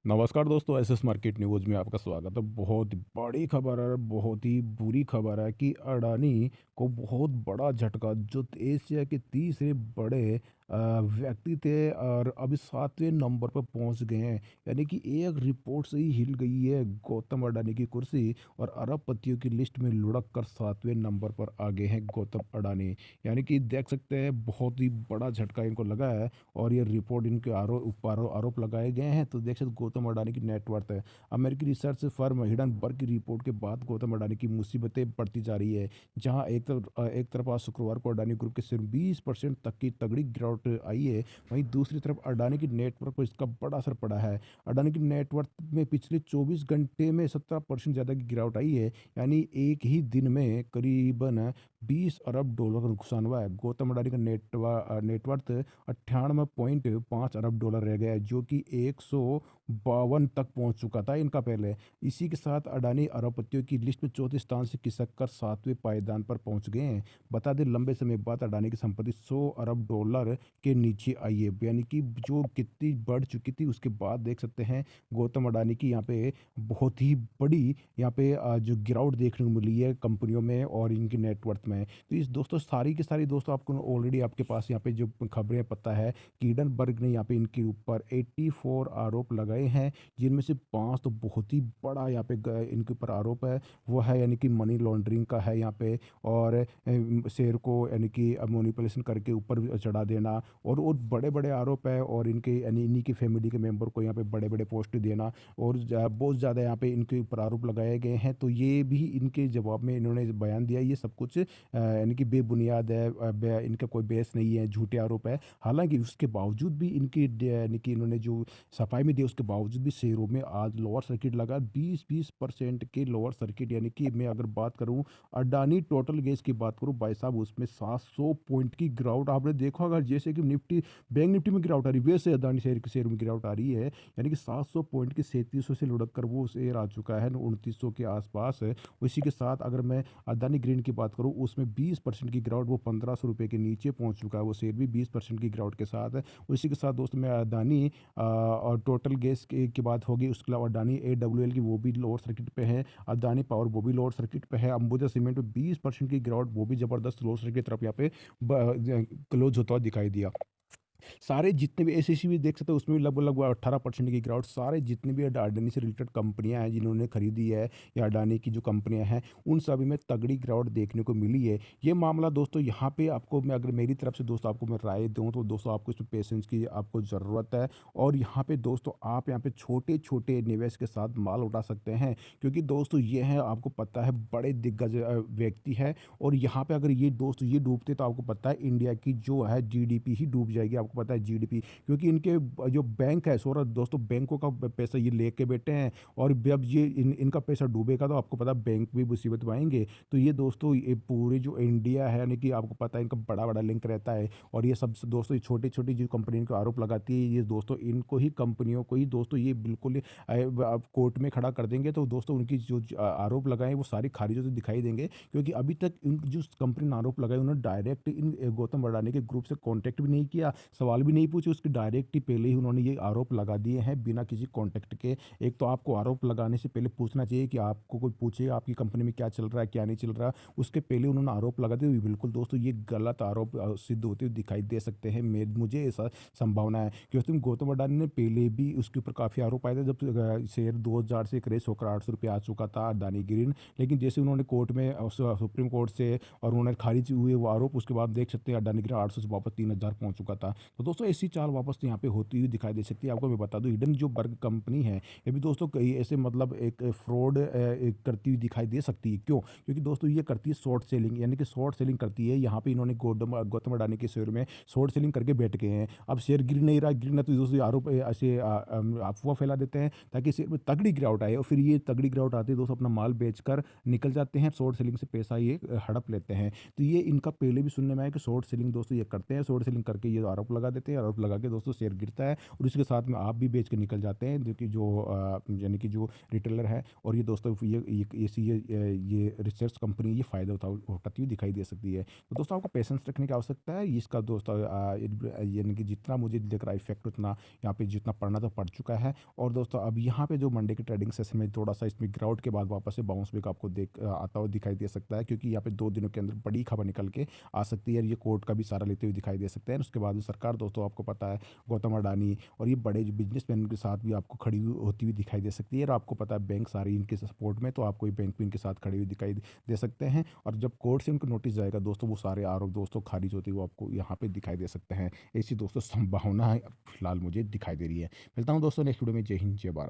नमस्कार दोस्तों, SS market news में आपका स्वागत है। बहुत बड़ी खबर है, बहुत ही बुरी खबर है कि अडानी को बहुत बड़ा झटका। जो एशिया के तीसरे बड़े व्यक्ति थे और अभी 7वें नंबर पर पहुंच गए हैं। यानी कि एक रिपोर्ट से ही हिल गई है गौतम अडानी की कुर्सी और अरबपतियों की लिस्ट में लुढ़क कर 7वें नंबर पर आ गए हैं गौतम अडानी। यानी कि देख सकते हैं बहुत ही बड़ा झटका इनको लगा है और ये रिपोर्ट इनके आरोप लगाए गए हैं। तो देख सकते गौतम अडानी की नेटवर्थ है। अमेरिकी रिसर्च फर्म हिडनबर्ग की रिपोर्ट के बाद गौतम अडानी की मुसीबतें बढ़ती जा रही है। जहां एक तरफ आज शुक्रवार को अडानी ग्रुप के सिर्फ 20% तक की तगड़ी गिरावट आई है, वहीं दूसरी तरफ अडानी की नेटवर्क पर इसका बड़ा असर पड़ा है। अडानी की नेटवर्थ में पिछले 24 घंटे में 17% ज़्यादा की गिरावट आई है। यानी एक ही दिन में करीबन 20 अरब डॉलर का नुकसान हुआ है। गौतम अडानी का नेटवर्थ 98.5 अरब डॉलर रह गया है, जो कि 152 तक पहुंच चुका था इनका पहले। इसी के साथ अडानी अरबपतियों की लिस्ट में चौथे स्थान से खिसक कर 7वें पायदान पर पहुंच गए हैं। बता दें लंबे समय बाद अडानी की संपत्ति 100 अरब डॉलर के नीचे आई है। यानी कि जो कितनी बढ़ चुकी थी उसके बाद देख सकते हैं गौतम अडानी की यहाँ पे बहुत ही बड़ी यहाँ पे जो गिरावट देखने को मिली है कंपनियों में और इनकी नेटवर्थ में। तो इस दोस्तों सारी की सारी दोस्तों आपको ऑलरेडी आपके पास यहाँ पे जो खबरें पता है कि हिडनबर्ग ने यहाँ पे इनके ऊपर 84 आरोप लगाए हैं, जिनमें से 5 तो बहुत ही बड़ा यहाँ पे इनके ऊपर आरोप है। वो है यानी कि मनी लॉन्ड्रिंग का है यहाँ पे, और शेयर को यानी कि मैनिपुलेशन करके ऊपर चढ़ा देना, और बड़े बड़े आरोप है। और इनके यानी इन्हीं की फैमिली के मेंबर को यहाँ पे बड़े बड़े पोस्ट देना, और बहुत ज़्यादा यहाँ पे इनके ऊपर आरोप लगाए गए हैं। तो ये भी इनके जवाब में इन्होंने बयान दिया, ये सब कुछ यानी कि बेबुनियाद है, इनका कोई बेस नहीं है, झूठे आरोप है। हालांकि उसके बावजूद भी इनकी यानी कि इन्होंने जो सफाई में दी उसके बावजूद भी शेयरों में आज लोअर सर्किट लगा 20% के लोअर सर्किट। यानी कि मैं अगर बात करूं अडानी टोटल गैस की बात करूं भाई साहब, उसमें 700 पॉइंट की गिरावट आपने देखा अगर, जैसे कि निफ्टी बैंक निफ्टी में गिरावट आ रही है वैसे अडानी शेयर में गिरावट आ रही है। यानी कि 700 पॉइंट की 3700 से लुढ़क कर वो शेयर आ चुका है 2900 के आसपास है। उसी के साथ अगर मैं अदानी ग्रीन की बात करूं उसमें 20% की गिरावट, वो 1500 रुपये के नीचे पहुंच चुका है वो शेयर भी 20% की गिरावट के साथ है। उसी के साथ दोस्तों मैं अदानी और टोटल गैस की बात होगी, उसके अलावा अडानी AWL की वो भी लोअर सर्किट पे है, अदानी पावर वो भी लोअर सर्किट पे है, अंबुजा सीमेंट में 20% की गिरावट, वो भी जबरदस्त लोअर सर्किट की तरफ यहाँ पे क्लोज होता हुआ दिखाई दिया। सारे जितने भी एसएससी भी देख सकते हो उसमें भी लगभग 18% की गिरावट। सारे जितने भी अडानी से रिलेटेड कंपनियां हैं जिन्होंने खरीदी है या अडानी की जो कंपनियां हैं उन सभी में तगड़ी गिरावट देखने को मिली है। ये मामला दोस्तों यहाँ पे आपको मैं अगर मेरी तरफ से दोस्तों आपको मैं राय दूँ तो दोस्तों आपको इसमें पेशेंस की आपको ज़रूरत है। और यहाँ पे दोस्तों आप यहाँ पे छोटे छोटे निवेश के साथ माल उठा सकते हैं, क्योंकि दोस्तों ये है आपको पता है बड़े दिग्गज व्यक्ति है। और यहाँ पे अगर ये दोस्त ये डूबते तो आपको पता है इंडिया की जो है जीडीपी ही डूब जाएगी, आपको पता है जीडीपी, क्योंकि इनके जो बैंक है सोरा दोस्तों बैंकों का पैसा ये लेके बैठे हैं। और जब ये इनका पैसा डूबेगा तो आपको पता है बैंक भी मुसीबत में आएंगे। तो ये दोस्तों ये पूरे जो इंडिया है यानी कि आपको पता है इनका बड़ा बड़ा लिंक रहता है। और ये सब दोस्तों ये छोटी छोटी जो कंपनी इनको आरोप लगाती है ये दोस्तों इनको ही कंपनियों को ही दोस्तों ये बिल्कुल ही, आप कोर्ट में खड़ा कर देंगे तो दोस्तों उनकी जो आरोप लगाए वो सारी खारिज होते दिखाई देंगे। क्योंकि अभी तक इन जो कंपनी ने आरोप लगाए उन्होंने डायरेक्ट इन गौतम अडानी के ग्रुप से कांटेक्ट भी नहीं किया, सवाल भी नहीं पूछे, उसके डायरेक्ट ही पहले ही उन्होंने ये आरोप लगा दिए हैं बिना किसी कांटेक्ट के। एक तो आपको आरोप लगाने से पहले पूछना चाहिए कि आपको कोई पूछे आपकी कंपनी में क्या चल रहा है क्या नहीं चल रहा, उसके पहले उन्होंने आरोप लगा दिए। बिल्कुल दोस्तों ये गलत आरोप सिद्ध होते हुए दिखाई दे सकते हैं, मुझे ऐसा संभावना है। क्योंकि गौतम अडानी ने पहले भी उसके ऊपर काफ़ी आरोप आए थे जब शेयर 2000 से क्रेश होकर 800 रुपये आ चुका था अडानी ग्रीन। लेकिन जैसे उन्होंने कोर्ट में सुप्रीम कोर्ट से और उन्होंने खारिज हुए वो आरोप, उसके बाद देख सकते हैं अडानी ग्रीन 800 से वापस 3000 पहुंच चुका था। तो दोस्तों ऐसी चाल वापस यहाँ पे होती हुई दिखाई दे सकती है। आपको मैं बता दूं हिडन जो बर्ग कंपनी है ये भी दोस्तों कई ऐसे मतलब एक फ्रॉड करती हुई दिखाई दे सकती है। क्यों? क्योंकि दोस्तों ये करती है शॉर्ट सेलिंग, यानी कि शॉर्ट सेलिंग करती है। यहाँ पे इन्होंने गौतम अडानी के शेयर में शॉर्ट सेलिंग करके बैठ गए हैं। अब शेयर गिर नहीं रहा, गिरना तो दोस्तों आरोप ऐसे अफवाह फैला देते हैं ताकि शेयर में तगड़ी गिरावट आए, और फिर ये तगड़ी गिरावट आती है दोस्तों अपना माल बेचकर निकल जाते हैं, शॉर्ट सेलिंग से पैसा ये हड़प लेते हैं। तो ये इनका पहले भी सुनने में आया कि शॉर्ट सेलिंग दोस्तों ये करते हैं, शॉर्ट सेलिंग करके ये आरोप लगा देते हैं, आरोप लगा के दोस्तों शेयर गिरता है और इसके साथ में आप भी बेच के निकल जाते हैं, जो कि जो यानी कि जो रिटेलर है। और ये दोस्तों ये रिसर्च कंपनी ये फ़ायदा उठाती हुई दिखाई दे सकती है। तो दोस्तों आपको पेशेंस रखने की आवश्यकता है। इसका दोस्तों यानी कि जितना मुझे दिख रहा है इफेक्ट उतना यहाँ पे जितना पड़ना था पड़ चुका है। और दोस्तों अब यहाँ पे जो मंडे के ट्रेडिंग सेशन में थोड़ा सा इसमें गिरावट के बाद वापस से बाउंस बैक आपको आता हुआ दिखाई दे सकता है, क्योंकि यहाँ पे 2 दिनों के अंदर बड़ी खबर निकल के आ सकती है। ये कोर्ट का भी सारा लेते हुए दिखाई दे सकते हैं। उसके बाद सरकार दोस्तों आपको पता है गौतम अडानी और ये बड़े जो बिजनेसमैन के साथ भी आपको खड़ी हुई होती हुई दिखाई दे सकती है। और आपको पता है बैंक सारी इनके सपोर्ट में, तो आपको ये बैंक भी इनके साथ खड़ी हुई दिखाई दे सकते हैं। और जब कोर्ट से उनको नोटिस जाएगा दोस्तों वो सारे आरोप दोस्तों खारिज होते हुए आपको यहाँ पे दिखाई दे सकते हैं। ऐसी दोस्तों संभावना है फिलहाल मुझे दिखाई दे रही है। मिलता हूँ दोस्तों नेक्स्ट वीडियो में। जय हिंद जय भारत।